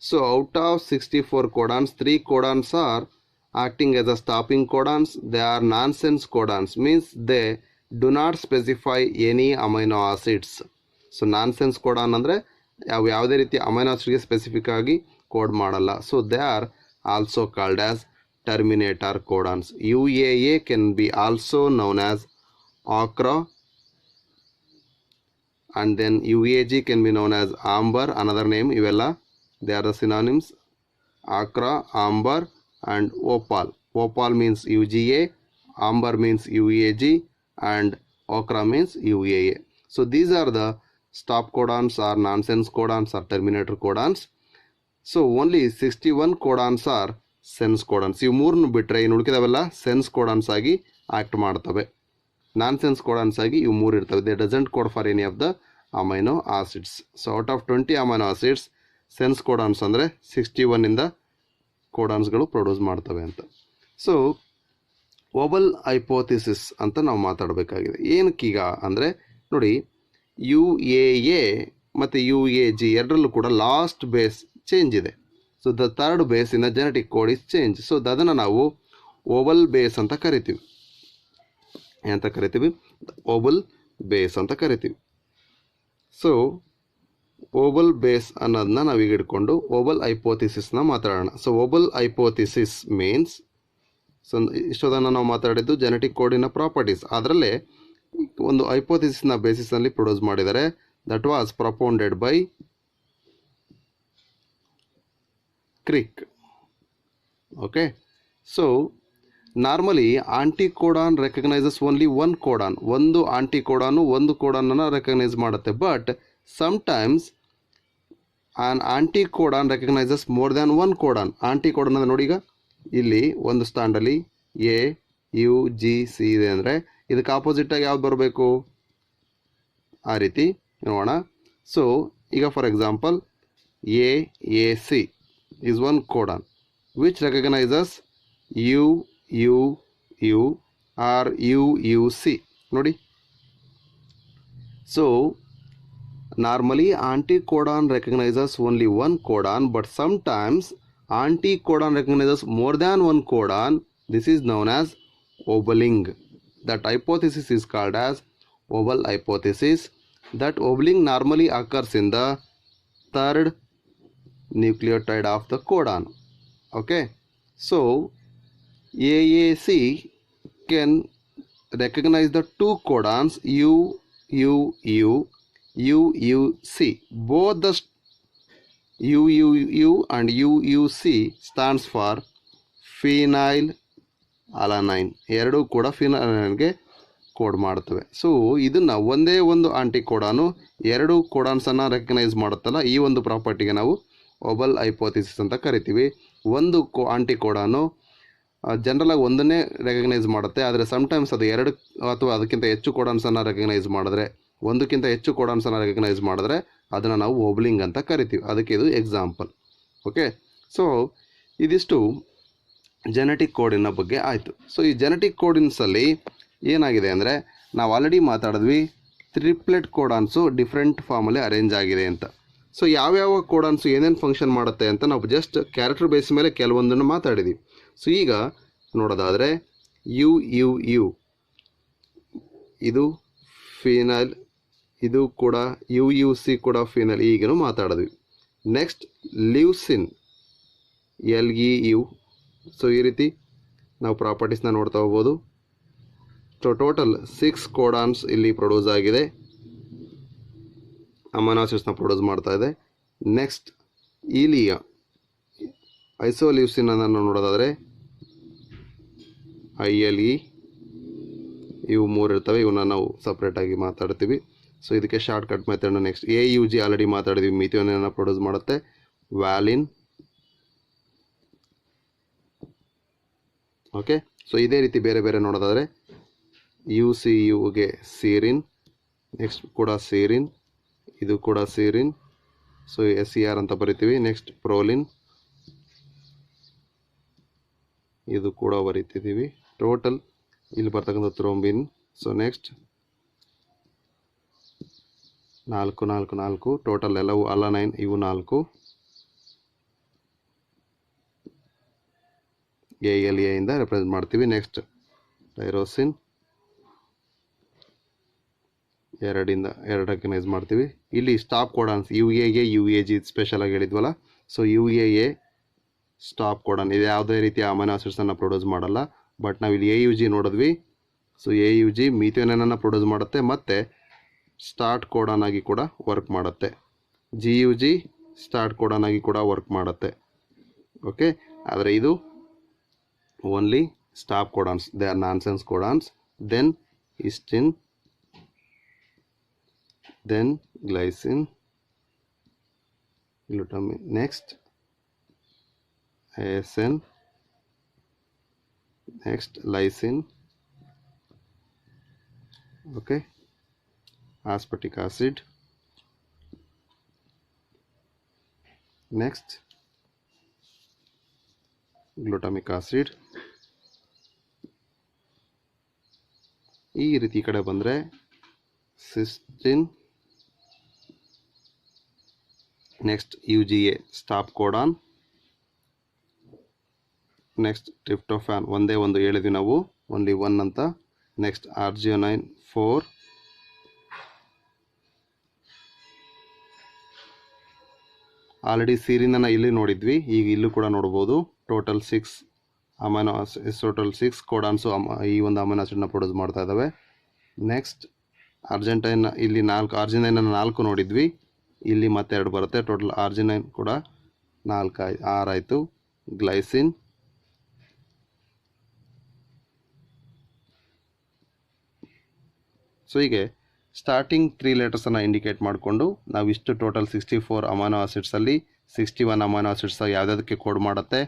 so out of 64 codons, 3 codons are acting as a stopping codons. They are nonsense codons, means they do not specify any amino acids. So nonsense codon ಅಂದರೆ ಯಾವುದೇ ರೀತಿ ಅಮೈನೋ ಆಸಿಡ್ಗೆ ಸ್ಪೆಸಿಫಿಕ್ ಆಗಿ ಕೋಡ್ ಮಾಡಲ್ಲ. So they are also called as terminator codons. UAA can be also known as ocra, and then UAG can be known as amber, another name. Ivella, they are the synonyms. Ocra, amber and opal. Opal means UGA, amber means UAG and ocra means UAA. So these are the stop codons or nonsense codons or terminator codons. So only 61 codons are sense codons. ಇವು ಮೂರನ್ನು ಬಿಟ್ಟರೆ ಇನ್ನು ಉಳಿಕಿದವೆಲ್ಲ ಸೆನ್ಸ್ ಕೋಡನ್ಸ್ ಆಗಿ ಆ್ಯಕ್ಟ್ ಮಾಡ್ತವೆ. ನಾನ್ ಸೆನ್ಸ್ ಕೋಡನ್ಸ್ ಆಗಿ ಇವು ಮೂರು ಇರ್ತವೆ. They doesn't code for any of the amino acids. So out of 20 amino acids sense codons ಅಂದರೆ 61 ಕೋಡನ್ಸ್ಗಳು ಪ್ರೊಡ್ಯೂಸ್ ಮಾಡ್ತವೆ ಅಂತ. ಸೊ ಓಬಲ್ ಹೈಪೋಥಿಸಿಸ್ ಅಂತ ನಾವು ಮಾತಾಡಬೇಕಾಗಿದೆ. ಏನಕ್ಕೀಗ ಅಂದರೆ ನೋಡಿ, UAA ಮತ್ತು UAG ಎರಡರಲ್ಲೂ ಕೂಡ ಲಾಸ್ಟ್ ಬೇಸ್ ಚೇಂಜ್ ಇದೆ. So the third base in the genetic code is change. So ಅದನ್ನು ನಾವು ಓವಲ್ ಬೇಸ್ ಅಂತ ಕರಿತೀವಿ. ಏನಂತ ಕರಿತೀವಿ? ಓವಲ್ ಬೇಸ್ ಅಂತ ಕರಿತೀವಿ. ಸೊ ಓವಲ್ ಬೇಸ್ ಅನ್ನೋದನ್ನ ನಾವೀಗ ಇಟ್ಕೊಂಡು ಓವಲ್ ಹೈಪೋಥಿಸಿಸ್ನ ಮಾತಾಡೋಣ. ಸೊ ಓವಲ್ ಹೈಪೋಥಿಸಿಸ್ ಮೀನ್ಸ್, ಸೊ ಇಷ್ಟೊಂದನ್ನು ನಾವು ಮಾತಾಡಿದ್ದು ಜೆನೆಟಿಕ್ ಕೋಡಿನ ಪ್ರಾಪರ್ಟೀಸ್. ಅದರಲ್ಲೇ ಒಂದು ಹೈಪೋಥಿಸಿಸ್ನ ಬೇಸಿಸ್ನಲ್ಲಿ ಪ್ರೊಡ್ಯೂಸ್ ಮಾಡಿದ್ದಾರೆ. That was propounded by Crick. Okay, so normally anticodon recognizes only one codon. ಒಂದು ಆಂಟಿಕೋಡಾನು ಒಂದು ಕೋಡಾನನ್ನು ರೆಕಗ್ನೈಸ್ ಮಾಡುತ್ತೆ. But sometimes an anticodon recognises more than one codon. Anticodon ಅಂದರೆ ನೋಡಿ, ಈಗ ಇಲ್ಲಿ ಒಂದು ಸ್ಟ್ಯಾಂಡಲ್ಲಿ AUGC ಇದೆ ಅಂದರೆ ಇದಕ್ಕೆ ಆಪೋಸಿಟಾಗಿ ಯಾವ್ದು ಬರಬೇಕು? ಆ ರೀತಿ ನೋಡೋಣ. ಸೊ ಈಗ for example AAC is one codon which recognizes UUU or UUC. ನೋಡಿ, so normally anticodon recognizes only one codon, but sometimes anticodon recognizes more than one codon. This is known as ovaling. That hypothesis is called as oval hypothesis. That ovaling normally occurs in the third nucleotide of the codon. Okay, so AAC can recognize the two codons UUU, UUC. Both the UUU and UUC stands for phenyl alanine. ಎರಡೂ ಕೂಡ ಫಿನೈಲ್ ಅಲನೈನ್ಗೆ ಕೋಡ್ ಮಾಡ್ತವೆ. ಸೊ ಇದನ್ನು ಒಂದೇ ಒಂದು ಆಂಟಿಕೋಡಾನು ಎರಡು ಕೋಡಾನ್ಸನ್ನು ರೆಕಗ್ನೈಸ್ ಮಾಡುತ್ತಲ್ಲ, ಈ ಒಂದು ಪ್ರಾಪರ್ಟಿಗೆ ನಾವು ಓಬಲ್ ಹೈಪೋಥಿಸಿಸ್ ಅಂತ ಕರಿತೀವಿ. ಒಂದು ಆಂಟಿಕೋಡಾನು ಜನರಲಾಗಿ ಒಂದನ್ನೇ ರೆಕಗ್ನೈಸ್ ಮಾಡುತ್ತೆ, ಆದರೆ ಸಮ್ಟೈಮ್ಸ್ ಅದು ಎರಡು ಅಥವಾ ಅದಕ್ಕಿಂತ ಹೆಚ್ಚು ಕೋಡಾನ್ಸನ್ನು ರೆಕಗ್ನೈಸ್ ಮಾಡಿದ್ರೆ, ಒಂದಕ್ಕಿಂತ ಹೆಚ್ಚು ಕೋಡಾನ್ಸನ್ನು ರೆಕಗ್ನೈಸ್ ಮಾಡಿದ್ರೆ ಅದನ್ನು ನಾವು ಓಬ್ಲಿಂಗ್ ಅಂತ ಕರಿತೀವಿ. ಅದಕ್ಕೆ ಇದು ಎಕ್ಸಾಂಪಲ್. ಓಕೆ, ಸೊ ಇದಿಷ್ಟು ಜೆನೆಟಿಕ್ ಕೋಡಿನ ಬಗ್ಗೆ ಆಯಿತು. ಸೊ ಈ ಜೆನೆಟಿಕ್ ಕೋಡಿನ್ಸಲ್ಲಿ ಏನಾಗಿದೆ ಅಂದರೆ, ನಾವು ಆಲ್ರೆಡಿ ಮಾತಾಡಿದ್ವಿ ಟ್ರಿಪ್ಲೆಟ್ ಕೋಡಾನ್ಸು ಡಿಫ್ರೆಂಟ್ ಫಾರ್ಮಲ್ಲಿ ಅರೇಂಜ್ ಆಗಿದೆ ಅಂತ. ಸೊ ಯಾವ್ಯಾವ ಕೋಡಾನ್ಸು ಏನೇನು ಫಂಕ್ಷನ್ ಮಾಡುತ್ತೆ ಅಂತ ನಾವು ಜಸ್ಟ್ ಕ್ಯಾರೆಕ್ಟರ್ ಬೇಸ್ ಮೇಲೆ ಕೆಲವೊಂದನ್ನು ಮಾತಾಡಿದ್ದೀವಿ. ಸೊ ಈಗ ನೋಡೋದಾದರೆ UUU ಇದು ಫಿನೈಲ್, ಇದು ಕೂಡ UUC ಕೂಡ ಫಿನೈಲ್, ಈಗೇನು ಮಾತಾಡಿದ್ವಿ. Next leucine LEU. ಸೊ ಈ ರೀತಿ ನಾವು ಪ್ರಾಪರ್ಟೀಸ್ನ ನೋಡ್ತಾ ಹೋಗ್ಬೋದು. ಸೊ ಟೋಟಲ್ 6 ಕೋಡಾನ್ಸ್ ಇಲ್ಲಿ ಪ್ರೊಡ್ಯೂಸ್ ಆಗಿದೆ, ಅಮೈನೋ ಆಸಿಡ್ಸ್ನ ಪ್ರೊಡ್ಯೂಸ್ ಮಾಡ್ತಾ ಇದೆ. ನೆಕ್ಸ್ಟ್ ಈಲಿಯಾ ಐಸೋಲ್ಯೂಸಿನ್ ಅನ್ನು ನೋಡೋದಾದರೆ ILE, ಇವು ಮೂರು ಇರ್ತವೆ. ಇವನ್ನ ನಾವು ಸಪ್ರೇಟಾಗಿ ಮಾತಾಡ್ತೀವಿ. ಸೊ ಇದಕ್ಕೆ short cut method. Next AUG already ಮಾತಾಡಿದ್ವಿ, ಮಿಥಿಯೋನಿನ್ ಪ್ರೊಡ್ಯೂಸ್ ಮಾಡುತ್ತೆ. ವ್ಯಾಲಿನ್. ಓಕೆ, ಸೊ ಇದೇ ರೀತಿ ಬೇರೆ ಬೇರೆ ನೋಡೋದಾದರೆ UCUಗೆ ಸೀರಿನ್, ನೆಕ್ಸ್ಟ್ ಕೂಡ ಸೀರಿನ್, ಇದು ಕೂಡ ಸೀರಿನ್, ಸೊ SER ಅಂತ ಬರಿತೀವಿ. ನೆಕ್ಸ್ಟ್ ಪ್ರೋಲಿನ್, ಇದು ಕೂಡ ಬರಿತಿದ್ದೀವಿ. ಟೋಟಲ್ ಇಲ್ಲಿ ಬರ್ತಕ್ಕಂಥ ಥ್ರೋಂಬಿನ್. ಸೊ ನೆಕ್ಸ್ಟ್ 4 ಟೋಟಲ್ ಎಲ್ಲವೂ ಅಲನೈನ್, ಇವು 4 ALA ಇಂದ ರೆಪ್ರೆಸೆಂಟ್ ಮಾಡ್ತೀವಿ. ನೆಕ್ಸ್ಟ್ ಟೈರೋಸಿನ್ 2 ರೆಕಗ್ನೈಸ್ ಮಾಡ್ತೀವಿ. ಇಲ್ಲಿ ಸ್ಟಾಪ್ ಕೋಡಾನ್ಸ್ UAA UAG ಸ್ಪೆಷಲ್ ಆಗಿ ಹೇಳಿದ್ವಲ್ಲ. ಸೊ UAA ಸ್ಟಾಪ್ ಕೋಡಾನ್ ಇದು ಯಾವುದೇ ರೀತಿಯ ಅಮೈನೋ ಆಸಿಡ್ಸನ್ನು ಪ್ರೊಡ್ಯೂಸ್ ಮಾಡಲ್ಲ. ಬಟ್ ನಾವು ಇಲ್ಲಿ AUG ನೋಡಿದ್ವಿ. ಸೊ AUG ಮೀಥಿಯೋನೈನನ್ನು ಪ್ರೊಡ್ಯೂಸ್ ಮಾಡುತ್ತೆ ಮತ್ತು ಸ್ಟಾರ್ಟ್ ಕೋಡಾನ್ ಆಗಿ ಕೂಡ ವರ್ಕ್ ಮಾಡುತ್ತೆ. GUG ಸ್ಟಾರ್ಟ್ ಕೋಡಾನ್ ಆಗಿ ಕೂಡ ವರ್ಕ್ ಮಾಡುತ್ತೆ. ಓಕೆ, ಆದರೆ ಇದು only stop codons, they are nonsense codons. Then histidine, then glycine, glutamine, next ASN, next lysine, okay, aspartic acid, next glutamic acid. ಈ ರೀತಿ ಈ ಕಡೆ ಬಂದರೆ cysteine, next UGA stop codon, next tryptophan ಒಂದೇ ಒಂದು ಹೇಳಿದ್ವಿ ನಾವು, ಓನ್ಲಿ 1 ಅಂತ. ನೆಕ್ಸ್ಟ್ ಆರ್ಜಿಯೋನೈನ್ 4, ಆಲ್ರೆಡಿ ಸೀರಿನನ್ನು ಇಲ್ಲಿ ನೋಡಿದ್ವಿ, ಈಗ ಇಲ್ಲೂ ಕೂಡ ನೋಡ್ಬೋದು. ಟೋಟಲ್ 6 ಅಮೈನೋ ಟೋಟಲ್ 6 ಕೋಡಾನ್ಸು ಈ ಒಂದು ಅಮೈನೋ ಆಸಿಡ್ನ ಪ್ರೊಡ್ಯೂಸ್ ಮಾಡ್ತಾ ಇದ್ದಾವೆ. ನೆಕ್ಸ್ಟ್ ಅರ್ಜೆಂಟೈನ್, ಇಲ್ಲಿ 4 ಆರ್ಜಿನೈನನ್ನು 4 ನೋಡಿದ್ವಿ, ಇಲ್ಲಿ ಮತ್ತೆ 2 ಬರುತ್ತೆ. ಟೋಟಲ್ ಆರ್ಜಿನೈನ್ ಕೂಡ 6 ಆಯಿತು. ಗ್ಲೈಸಿನ್, ಸೊ ಹೀಗೆ ಸ್ಟಾರ್ಟಿಂಗ್ 3 ಲೆಟರ್ಸನ್ನು ಇಂಡಿಕೇಟ್ ಮಾಡಿಕೊಂಡು ನಾವು ಇಷ್ಟು ಟೋಟಲ್ 64 ಅಮೈನೋ ಆಸಿಡ್ಸಲ್ಲಿ 61 ಅಮೈನೋ ಆಸಿಡ್ಸ್ ಯಾವುದಕ್ಕೆ ಕೋಡ್ ಮಾಡುತ್ತೆ,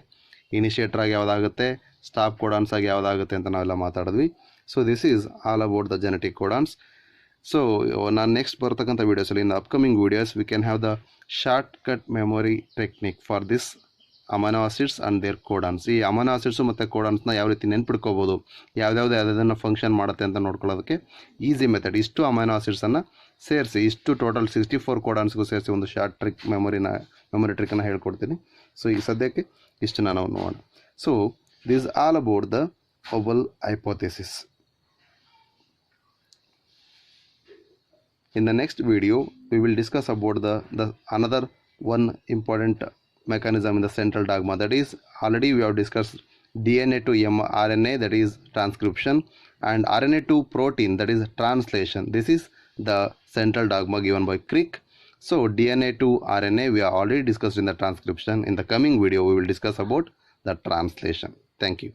ಇನಿಷಿಯೇಟರ್ ಆಗಿ ಯಾವುದಾಗುತ್ತೆ, ಸ್ಟಾಪ್ ಕೋಡಾನ್ಸ್ ಆಗಿ ಯಾವುದಾಗುತ್ತೆ ಅಂತ ನಾವೆಲ್ಲ ಮಾತಾಡಿದ್ವಿ. So this is all about the genetic codons. So ನಾನು ನೆಕ್ಸ್ಟ್ ಬರ್ತಕ್ಕಂಥ ವೀಡಿಯೋಸಲ್ಲಿ, in the upcoming videos we can have the short cut memory technique for this amino acids and their codons. ಈ ಅಮೈನೋ ಆಸಿಡ್ಸು ಮತ್ತು ಕೋಡಾನ್ಸ್ನ ಯಾವ ರೀತಿ ನೆನ್ಪಿಡ್ಕೋಬೋದು, ಯಾವುದನ್ನು ಫಂಕ್ಷನ್ ಮಾಡುತ್ತೆ ಅಂತ ನೋಡ್ಕೊಳ್ಳೋದಕ್ಕೆ ಈಸಿ ಮೆಥಡ್. ಇಷ್ಟು ಅಮೈನೋ ಆಸಿಡ್ಸನ್ನು ಸೇರಿಸಿ, ಇಷ್ಟು ಟೋಟಲ್ 64 ಕೋಡಾನ್ಸ್ಗೂ ಸೇರಿಸಿ ಒಂದು ಶಾರ್ಟ್ ಮೆಮೊರಿ ಟ್ರಿಕ್ಕನ್ನು ಹೇಳ್ಕೊಡ್ತೀನಿ. ಸೊ ಈ ಸದ್ಯಕ್ಕೆ ಇಷ್ಟನ್ನು ನಾವು ನೋಡೋಣ. So this all about the Oval hypothesis. In the next video, we will discuss about the another one important mechanism in the central dogma. That is, already we have discussed DNA to mRNA, that is transcription, and RNA to protein, that is translation. This is the central dogma given by Crick. So DNA to RNA we have already discussed in the transcription. In the coming video, we will discuss about the translation. Thank you.